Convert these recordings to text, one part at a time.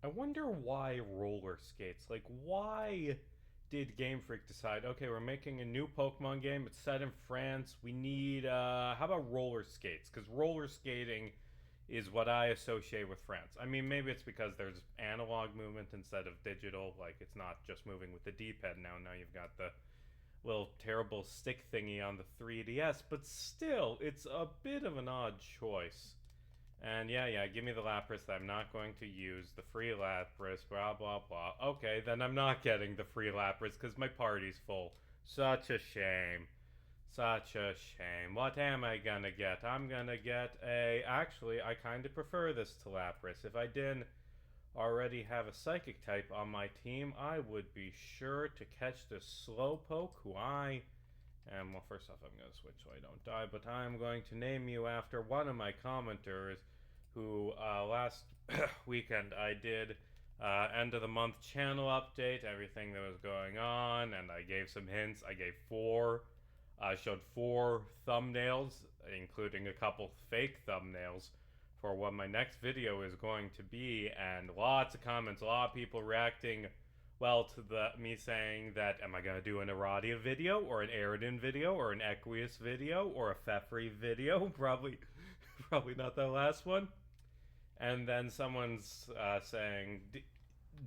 I wonder why roller skates. Like, why did Game Freak decide, okay, we're making a new Pokemon game. It's set in France. We need, how about roller skates? Because roller skating is what I associate with France. I mean, maybe it's because there's analog movement instead of digital. Like, it's not just moving with the D-pad now. Now you've got the little terrible stick thingy on the 3DS, but still, it's a bit of an odd choice. And yeah, give me the Lapras that I'm not going to use. The free Lapras, blah, blah, blah. Okay, then I'm not getting the free Lapras because my party's full. Such a shame. Such a shame. What am I gonna get? I'm gonna get a. Actually, I kinda prefer this to Lapras. If I didn't already have a Psychic type on my team, I would be sure to catch this Slowpoke, who I am. Well, first off, I'm gonna switch so I don't die, but I'm going to name you after one of my commenters who last weekend I did end of the month channel update, everything that was going on, and I gave some hints. I gave four, showed four thumbnails, including a couple fake thumbnails for what my next video is going to be, and lots of comments, a lot of people reacting well to the me saying that am I gonna do an Aradia video or an Aridin video or an Equius video or a Fefri video? Probably not that last one. And then someone's saying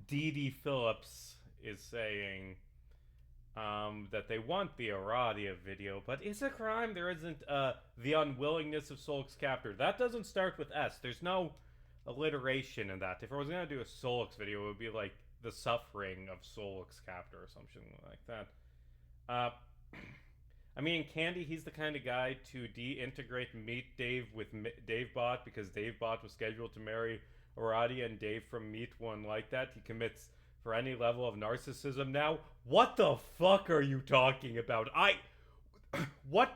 Dee Dee Phillips is saying that they want the Aradia video, but it's a crime there isn't the unwillingness of Solix Captor. That doesn't start with S. There's no alliteration in that. If I was gonna do a Solix video, it would be like the suffering of Solix Captor or something like that. Uh, I mean, Candy, he's the kind of guy to de-integrate Meet Dave with Dave Bot because Dave Bot was scheduled to marry Aradia, and Dave from Meet wouldn't like that. He commits for any level of narcissism now. What the fuck are you talking about? What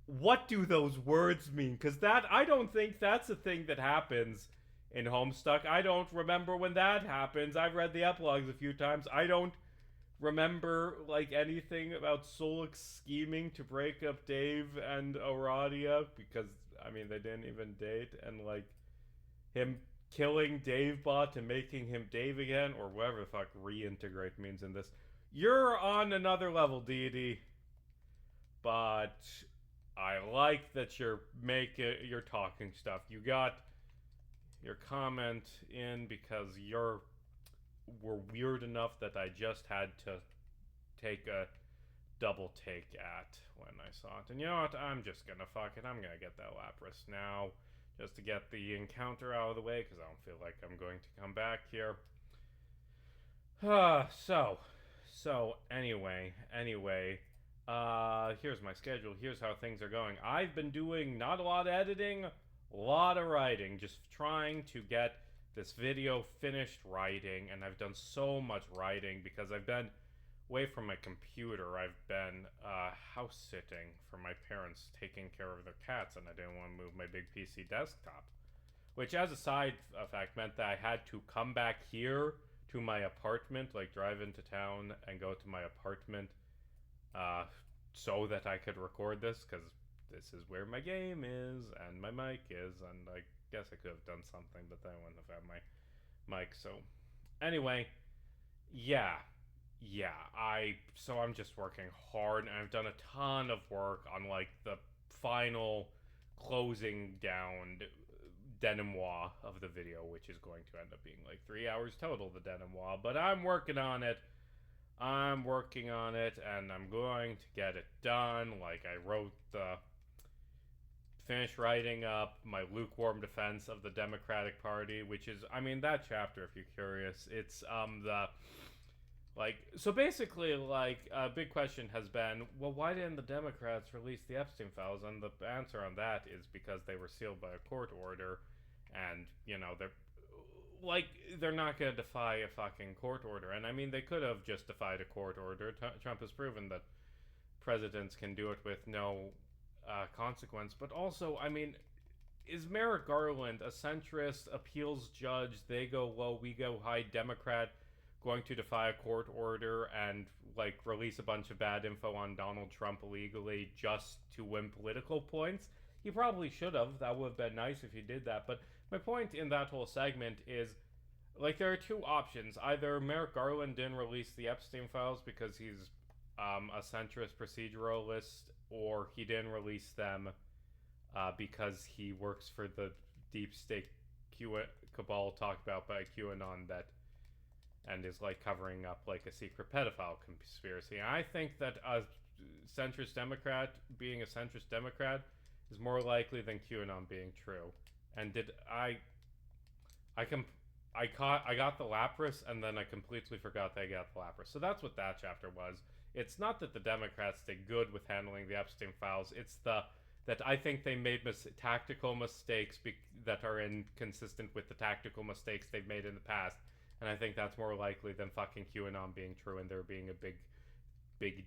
what do those words mean? Because that, I don't think that's a thing that happens in Homestuck. I don't remember when that happens. I've read the epilogues a few times. I don't remember like anything about Solix scheming to break up Dave and Aradia because I mean they didn't even date, and like him killing Davebot and making him Dave again, or whatever the fuck reintegrate means in this. You're on another level, deity. But I like that you're talking stuff. You got your comment in because you're were weird enough that I just had to take a double take at when I saw it. And you know what? I'm just gonna fuck it. I'm gonna get that Lapras now just to get the encounter out of the way because I don't feel like I'm going to come back here. So anyway, here's my schedule. Here's how things are going. I've been doing not a lot of editing, a lot of writing, just trying to get this video finished writing, and I've done so much writing because I've been away from my computer. I've been house sitting for my parents, taking care of their cats, and I didn't want to move my big PC desktop. Which, as a side effect, meant that I had to come back here to my apartment, like drive into town and go to my apartment so that I could record this, because this is where my game is and my mic is, and I guess I could have done something, but then I wouldn't have had my mic. So, anyway, yeah, I'm just working hard, and I've done a ton of work on like the final closing down denouement of the video, which is going to end up being like 3 hours total, the denouement. But I'm working on it. And I'm going to get it done. Like, I wrote the finish writing up my lukewarm defense of the Democratic Party, which is, I mean, that chapter, if you're curious, it's the like, so basically, like, a big question has been, well, why didn't the Democrats release the Epstein files? And the answer on that is because they were sealed by a court order, and, you know, they're not going to defy a fucking court order. And I mean, they could have just defied a court order. Trump has proven that presidents can do it with no consequence. But also, I mean, is Merrick Garland a centrist appeals judge? They go low, we go high, Democrat going to defy a court order and like release a bunch of bad info on Donald Trump illegally just to win political points? He probably should have. That would have been nice if he did that. But my point in that whole segment is, like, there are two options. Either Merrick Garland didn't release the Epstein files because he's a centrist proceduralist, or he didn't release them because he works for the deep state cabal talked about by QAnon that and is like covering up like a secret pedophile conspiracy. And I think that a centrist Democrat being a centrist Democrat is more likely than QAnon being true. And did I com- I got the Lapras and then I completely forgot that I got the Lapras. So that's what that chapter was. It's not that the Democrats did good with handling the Epstein files. It's that I think they made tactical mistakes that are inconsistent with the tactical mistakes they've made in the past. And I think that's more likely than fucking QAnon being true and there being a big, big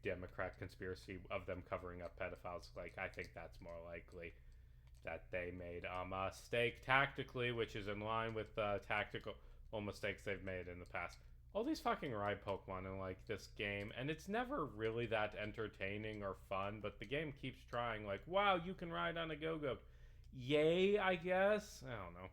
Democrat conspiracy of them covering up pedophiles. Like, I think that's more likely that they made a mistake tactically, which is in line with the tactical mistakes they've made in the past. All these fucking ride Pokemon in like this game, and it's never really that entertaining or fun, but the game keeps trying, like, wow, you can ride on a Go-Go. Yay, I guess? I don't know.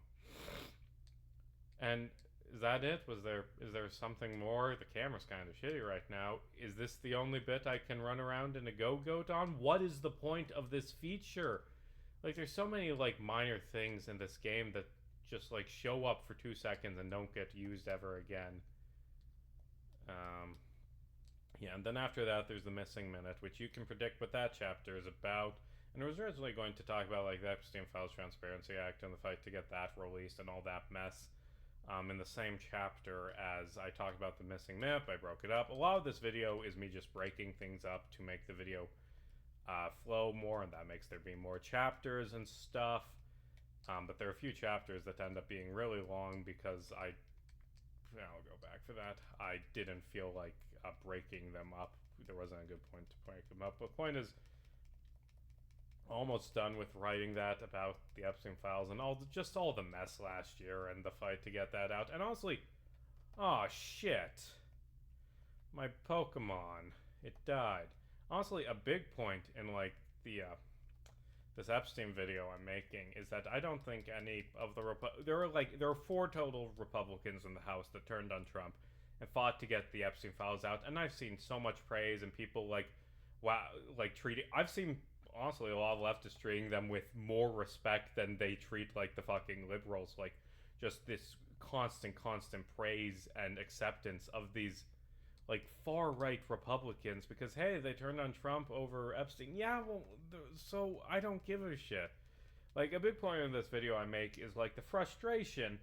And is that it? Is there something more? The camera's kind of shitty right now. Is this the only bit I can run around in a Go-Goat on? What is the point of this feature? Like, there's so many like minor things in this game that just like show up for 2 seconds and don't get used ever again. Yeah, and then after that there's the missing minute, which you can predict what that chapter is about. And I was originally going to talk about like the Epstein Files Transparency Act and the fight to get that released and all that mess. In the same chapter as I talked about the missing minute, I broke it up. A lot of this video is me just breaking things up to make the video flow more, and that makes there be more chapters and stuff. But there are a few chapters that end up being really long because I'll go back for that. I didn't feel like breaking them up. There wasn't a good point to break them up. But the point is, almost done with writing that about the Epstein files and all the mess last year and the fight to get that out. And honestly, oh shit, my Pokemon, it died. Honestly, a big point in like the this Epstein video I'm making is that I don't think any of the there are 4 total Republicans in the House that turned on Trump and fought to get the Epstein files out, and I've seen so much praise and people like, wow, like treating. I've seen honestly a lot of leftists treating them with more respect than they treat like the fucking liberals. Like, just this constant praise and acceptance of these like far-right Republicans because, hey, they turned on Trump over Epstein. Yeah, well, so I don't give a shit. Like, a big point in this video I make is like the frustration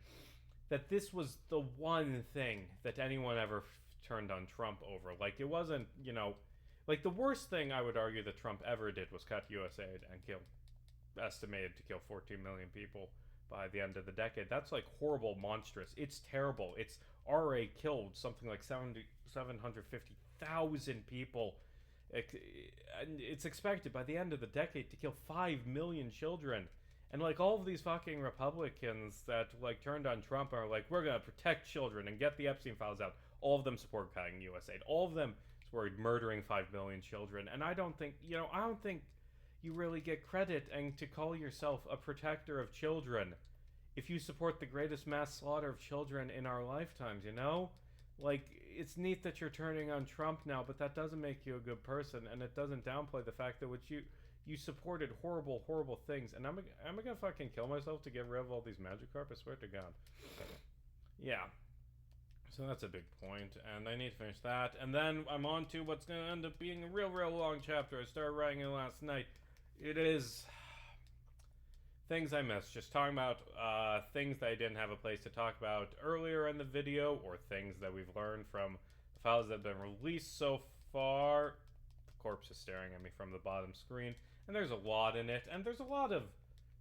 that this was the one thing that anyone ever turned on Trump over. Like, it wasn't, like, the worst thing I would argue that Trump ever did was cut USAID and estimated to kill 14 million people by the end of the decade. That's like horrible, monstrous. It's terrible. It's already killed something like 750,000 people. And it's expected by the end of the decade to kill 5 million children. And like all of these fucking Republicans that like turned on Trump are like, we're gonna protect children and get the Epstein files out. All of them support cutting USAID. All of them support murdering 5 million children. And I don't think you really get credit and to call yourself a protector of children if you support the greatest mass slaughter of children in our lifetimes, Like, it's neat that you're turning on Trump now, but that doesn't make you a good person, and it doesn't downplay the fact that you supported horrible things. And am I gonna fucking kill myself to get rid of all these Magikarp? I swear to God. Yeah. So that's a big point, and I need to finish that. And then I'm on to what's gonna end up being a real long chapter. I started writing it last night. It is things I missed. Just talking about things that I didn't have a place to talk about earlier in the video, or things that we've learned from the files that have been released so far. The corpse is staring at me from the bottom screen, and there's a lot in it, and there's a lot of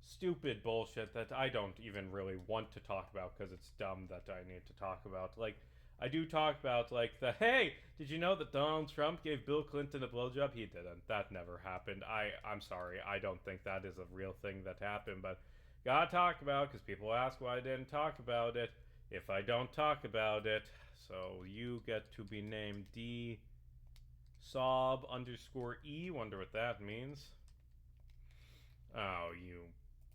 stupid bullshit that I don't even really want to talk about because it's dumb that I need to talk about. Like, I do talk about, like, hey, did you know that Donald Trump gave Bill Clinton a blowjob? He didn't. That never happened. I'm sorry. I don't think that is a real thing that happened, but gotta talk about it because people ask why I didn't talk about it if I don't talk about it. So you get to be named DSob_E. Wonder what that means. Oh, you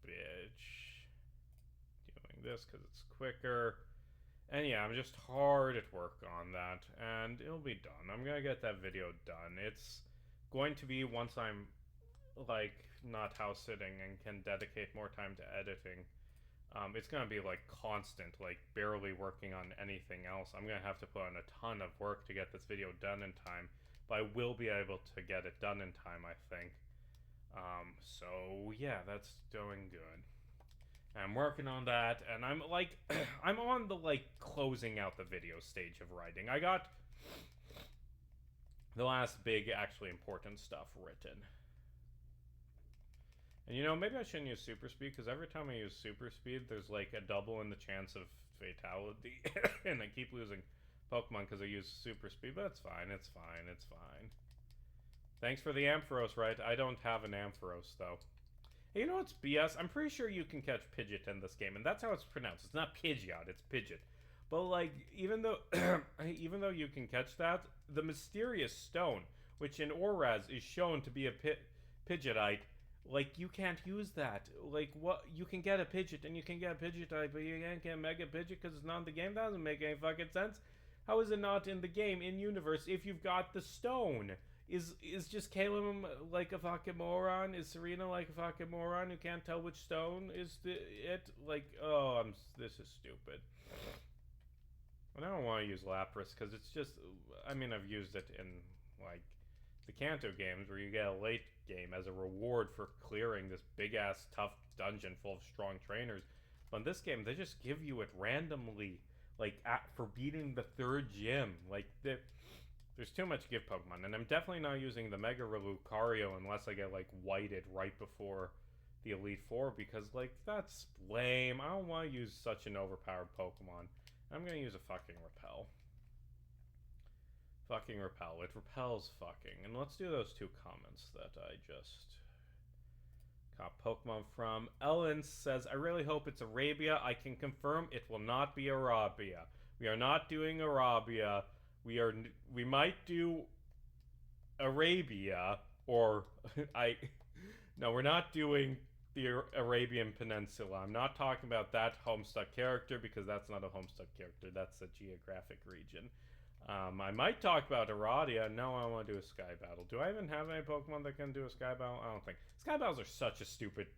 bitch. Doing this because it's quicker. And yeah, I'm just hard at work on that, and it'll be done. I'm gonna get that video done. It's going to be once I'm, like, not house sitting and can dedicate more time to editing. It's gonna be, like, constant, like, barely working on anything else. I'm gonna have to put in a ton of work to get this video done in time, but I will be able to get it done in time, I think. So yeah, that's going good. I'm working on that, and I'm like, I'm on the, like, closing out the video stage of writing. I got the last big, actually important stuff written. And you know, maybe I shouldn't use super speed, because every time I use super speed, there's like a double in the chance of fatality, and I keep losing Pokemon because I use super speed, but it's fine, it's fine, it's fine. Thanks for the Ampharos, right? I don't have an Ampharos, though. Hey, you know what's BS? I'm pretty sure you can catch Pidgeot in this game, and that's how it's pronounced. It's not Pidgeot, it's Pidgeot. But, like, even though even though you can catch that, the mysterious stone, which in Oraz is shown to be a Pidgeotite, like, you can't use that. Like, what? You can get a Pidgeot, and you can get a Pidgeotite, but you can't get a Mega Pidgeot because it's not in the game? That doesn't make any fucking sense. How is it not in the game, in universe, if you've got the stone? Is just Caleb like a fucking moron? Is Serena like a fucking moron who can't tell which stone is it? Like, oh, this is stupid. And I don't want to use Lapras because it's just, I mean, I've used it in, like, the Kanto games where you get a late game as a reward for clearing this big-ass tough dungeon full of strong trainers. But in this game, they just give you it randomly, like, for beating the third gym. Like, there's too much give Pokemon, and I'm definitely not using the Mega Lucario unless I get, like, whited right before the Elite Four, because, like, that's lame. I don't want to use such an overpowered Pokemon. I'm gonna use a fucking Repel. Fucking Repel. It repels fucking. And let's do those two comments that I just got Pokemon from. Ellen says, I really hope it's Arabia. I can confirm it will not be Arabia. We are not doing Arabia. We might do Arabia, or no, we're not doing the Arabian Peninsula. I'm not talking about that Homestuck character because that's not a Homestuck character. That's a geographic region. I might talk about Aradia. No, I want to do a Sky Battle. Do I even have any Pokemon that can do a Sky Battle? I don't think. Sky Battles are such a stupid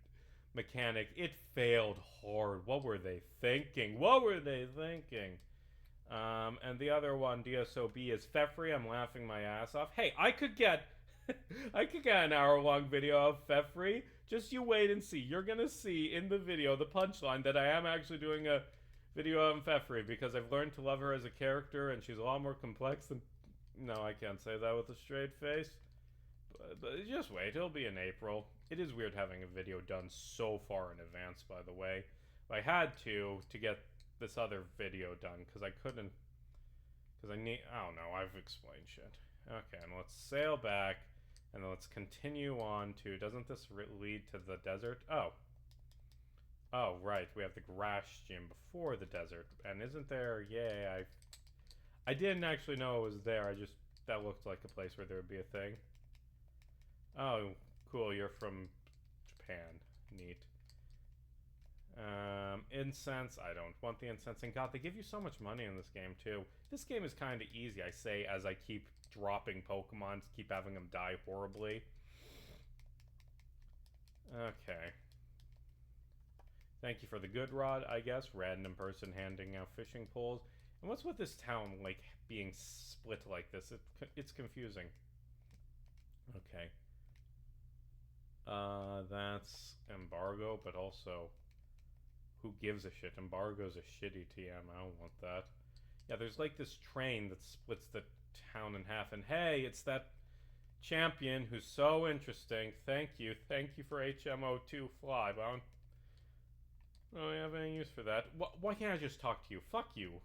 mechanic. It failed hard. What were they thinking? What were they thinking? And the other one, DSOB, is Fefree. I'm laughing my ass off. Hey, I could get an hour-long video of Fefree. Just you wait and see. You're gonna see in the video, the punchline, that I am actually doing a video of Fefree, because I've learned to love her as a character, and she's a lot more complex than... No, I can't say that with a straight face. But just wait, it'll be in April. It is weird having a video done so far in advance, by the way. I had to get this other video done, because I couldn't, because I don't know, I've explained shit. Okay, and let's sail back, and then let's continue on to, doesn't this lead to the desert? Oh, right, we have the grass gym before the desert, and isn't there, yay, I didn't actually know it was there, that looked like a place where there would be a thing. Oh, cool, you're from Japan, neat. Incense, I don't want the incense, and god, they give you so much money in this game too. This game is kind of easy, I say, as I keep dropping Pokemon, keep having them die horribly. Okay. Thank you for the good rod, I guess. Random person handing out fishing poles. And what's with this town, like, being split like this? It's confusing. Okay. That's embargo, but also... who gives a shit? Embargo's a shitty TM. I don't want that. Yeah, there's like this train that splits the town in half, and hey, it's that champion who's so interesting. Thank you for HMO2 Fly. But I don't have any use for that. Why can't I just talk to you? Fuck you.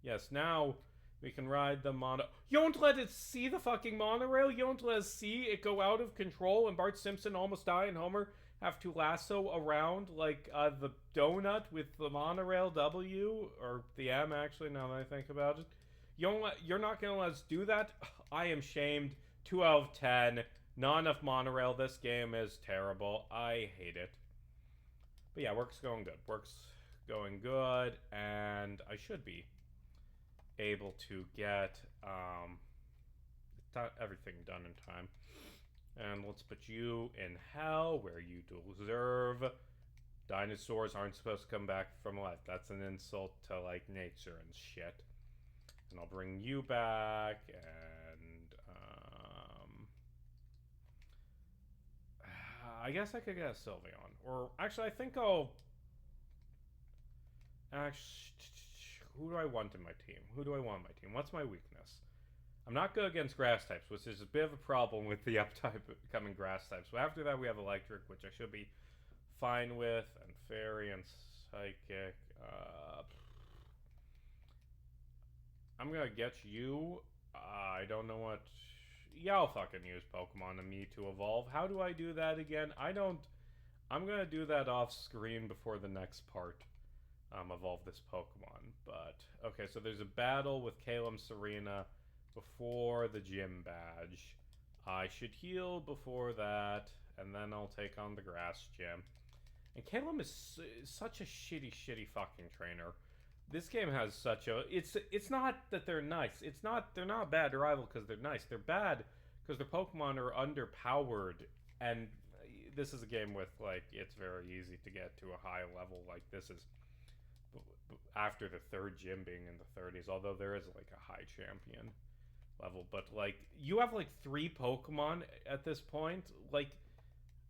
Yes, now we can ride the mono. You don't let it see the fucking monorail? You don't let us see it go out of control and Bart Simpson almost die and Homer have to lasso around like the donut with the monorail W, or the M actually, now that I think about it. You're not gonna let us do that? I am shamed. 2 out of 10. Not enough monorail. This game is terrible. I hate it. But yeah, work's going good. Work's going good, and I should be able to get everything done in time. And let's put you in hell, where you deserve. Dinosaurs aren't supposed to come back from life. That's an insult to, like, nature and shit. And I'll bring you back, and, I guess I could get a Sylveon. Or, actually, I think I'll... Actually, who do I want in my team? Who do I want in my team? What's my weakness? I'm not good against grass types, which is a bit of a problem with the upcoming grass types. So after that, we have electric, which I should be fine with, and fairy and psychic. I'm gonna get you. I don't know what. Yeah, I'll fucking use Pokemon and me to evolve. How do I do that again? I don't. I'm gonna do that off screen before the next part. Evolve this Pokemon. But okay, so there's a battle with Caleb Serena before the gym badge. I should heal before that, and then I'll take on the grass gym. And Caleb is such a shitty fucking trainer. This game has such a... It's not that they're nice. They're not bad to rival because they're nice. They're bad because their Pokemon are underpowered. And this is a game with, like, it's very easy to get to a high level. Like, this is after the third gym being in the 30s. Although there is, like, a high champion level. But, like, you have, like, 3 Pokemon at this point. Like...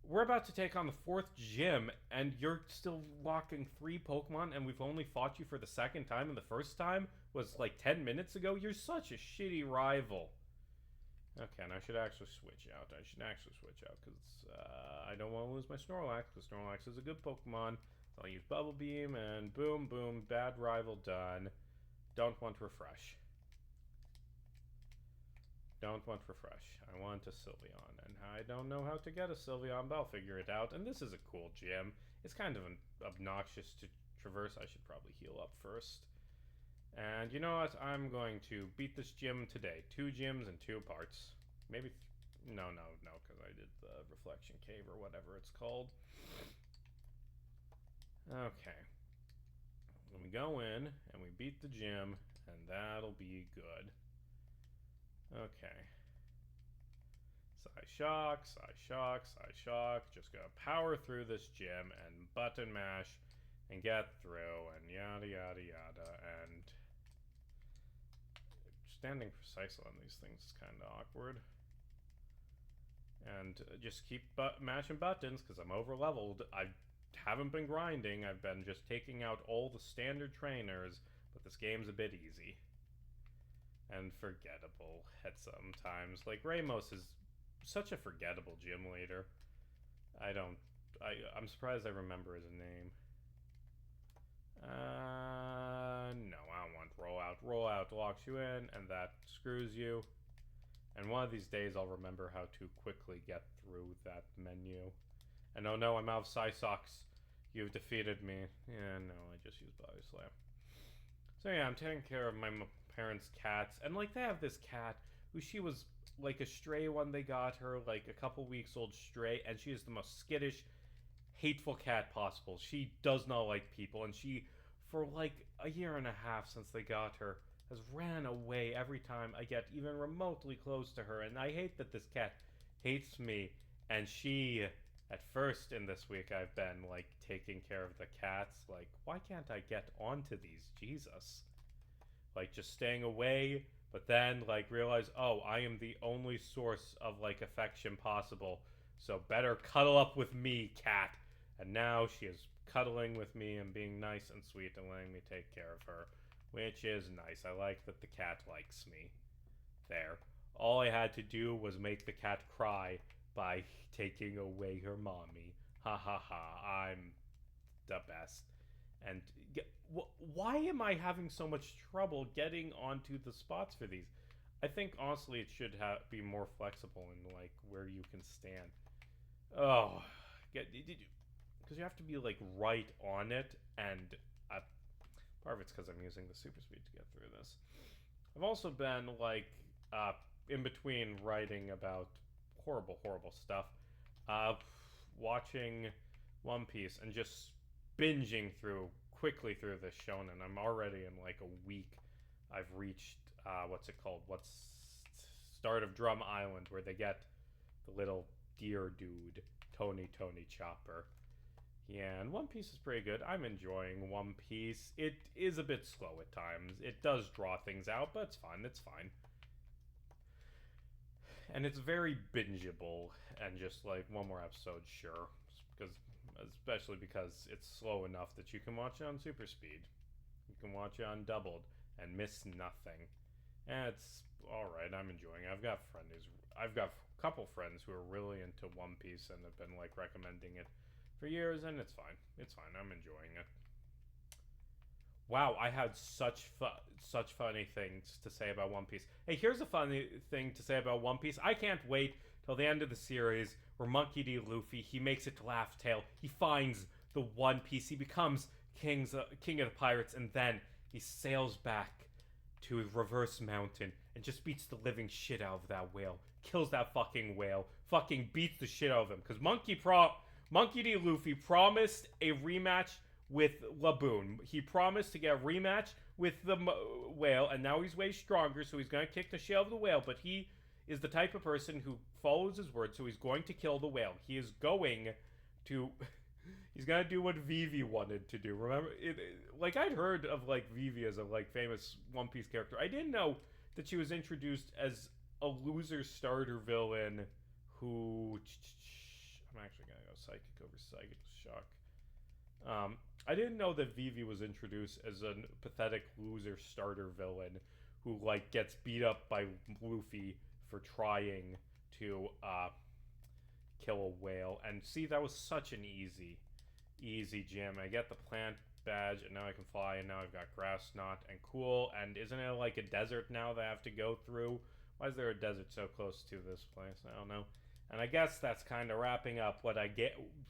We're about to take on the 4th gym, and you're still locking 3 Pokemon, and we've only fought you for the 2nd time, and the first time was like 10 minutes ago? You're such a shitty rival. Okay, and I should actually switch out. Because I don't want to lose my Snorlax, because Snorlax is a good Pokemon. So I'll use Bubble Beam, and boom, boom, bad rival done. Don't want refresh. Don't want refresh. I want a Sylveon, and I don't know how to get a Sylveon, but I'll figure it out. And this is a cool gym. It's kind of obnoxious to traverse. I should probably heal up first. And you know what? I'm going to beat this gym today. 2 gyms in 2 parts. Maybe... No, because I did the Reflection Cave or whatever it's called. Okay. Then we go in, and we beat the gym, and that'll be good. Okay. Psyshock. Just gonna power through this gym and button mash and get through and yada yada yada. And standing precisely on these things is kind of awkward. And just keep mashing buttons because I'm over leveled. I haven't been grinding. I've been just taking out all the standard trainers, but this game's a bit easy. And forgettable at some times. Like, Ramos is such a forgettable gym leader. I'm surprised I remember his name. No, I don't want rollout. Rollout locks you in, and that screws you. And one of these days I'll remember how to quickly get through that menu. And oh no, I'm out of Psysocks. You've defeated me. Yeah, no, I just used Body Slam. So yeah, I'm taking care of my parents' cats, and like they have this cat who she was like a stray when they got her, like a couple weeks old stray, and she is the most skittish, hateful cat possible. She does not like people, and she, for like a year and a half since they got her, has ran away every time I get even remotely close to her, and I hate that this cat hates me. And she, at first in this week, I've been like taking care of the cats. Like, why can't I get onto these? Jesus. Like, just staying away, but then, like, realize, oh, I am the only source of, like, affection possible, so better cuddle up with me, cat. And now she is cuddling with me and being nice and sweet and letting me take care of her, which is nice. I like that the cat likes me. There. All I had to do was make the cat cry by taking away her mommy. Ha ha ha, I'm the best. And why am I having so much trouble getting onto the spots for these? I think honestly it should be more flexible in like where you can stand. Oh, because you have to be like right on it, and part of it's because I'm using the super speed to get through this. I've also been like in between writing about horrible stuff, watching One Piece and just binging through quickly through this shonen. I'm already in like a week. I've reached what's it called? What's Start of Drum Island, where they get the little deer dude, Tony Chopper. Yeah, and One Piece is pretty good. I'm enjoying One Piece. It is a bit slow at times. It does draw things out, but it's fine. It's fine. And it's very bingeable, and just like one more episode, sure. Because, especially because it's slow enough that you can watch it on super speed. You can watch it on doubled and miss nothing. And it's alright, I'm enjoying it. I've got a couple friends who are really into One Piece and have been like recommending it for years, and it's fine. It's fine. I'm enjoying it. Wow, I had such funny things to say about One Piece. Hey, here's a funny thing to say about One Piece. I can't wait till the end of the series where Monkey D. Luffy, he makes it to Laugh Tale. He finds the One Piece. He becomes king of the pirates, and then he sails back to Reverse Mountain and just beats the living shit out of that whale. Kills that fucking whale. Fucking beats the shit out of him. Because Monkey D. Luffy promised a rematch with Laboon. He promised to get a rematch with the whale, and now he's way stronger, so he's going to kick the shit out of the whale, but he is the type of person who follows his word, so he's going to kill the whale. He is going to... he's going to do what Vivi wanted to do. Remember? Like, I'd heard of, like, Vivi as a, like, famous One Piece character. I didn't know that she was introduced as a loser starter villain who... I'm actually going to go psychic over psychic shock. I didn't know that Vivi was introduced as a pathetic loser starter villain who, like, gets beat up by Luffy for trying to kill a whale. And see, that was such an easy gym. I get the plant badge, and now I can fly, and now I've got grass knot, and cool. And isn't it like a desert now that I have to go through? Why is there a desert so close to this place? I don't know. And I guess that's kind of wrapping up what I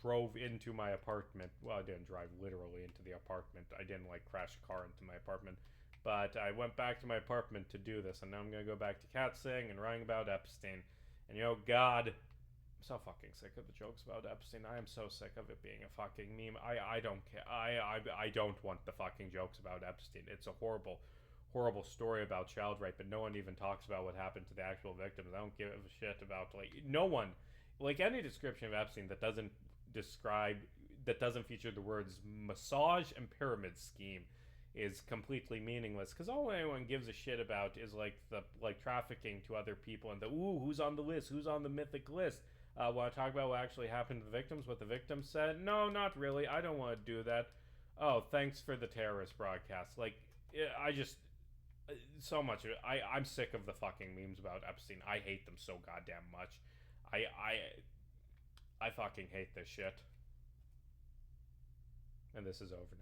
drove into my apartment. Well, I didn't drive literally into the apartment. I didn't, like, crash a car into my apartment. But I went back to my apartment to do this, and now I'm going to go back to cat sing and writing about Epstein. And, you know, God, I'm so fucking sick of the jokes about Epstein. I am so sick of it being a fucking meme. I don't care. I don't want the fucking jokes about Epstein. It's a horrible story about child rape, but no one even talks about what happened to the actual victims. I don't give a shit about, like, no one, like, any description of Epstein that doesn't feature the words massage and pyramid scheme is completely meaningless, because all anyone gives a shit about is, like, the, like, trafficking to other people and the, ooh, who's on the list, who's on the mythic list. Want to talk about what actually happened to the victims, what the victims said? No, not really. I don't want to do that. Oh, thanks for the terrorist broadcast. Like, I just... so much of it. I'm sick of the fucking memes about Epstein. I hate them so goddamn much. I fucking hate this shit. And this is over now.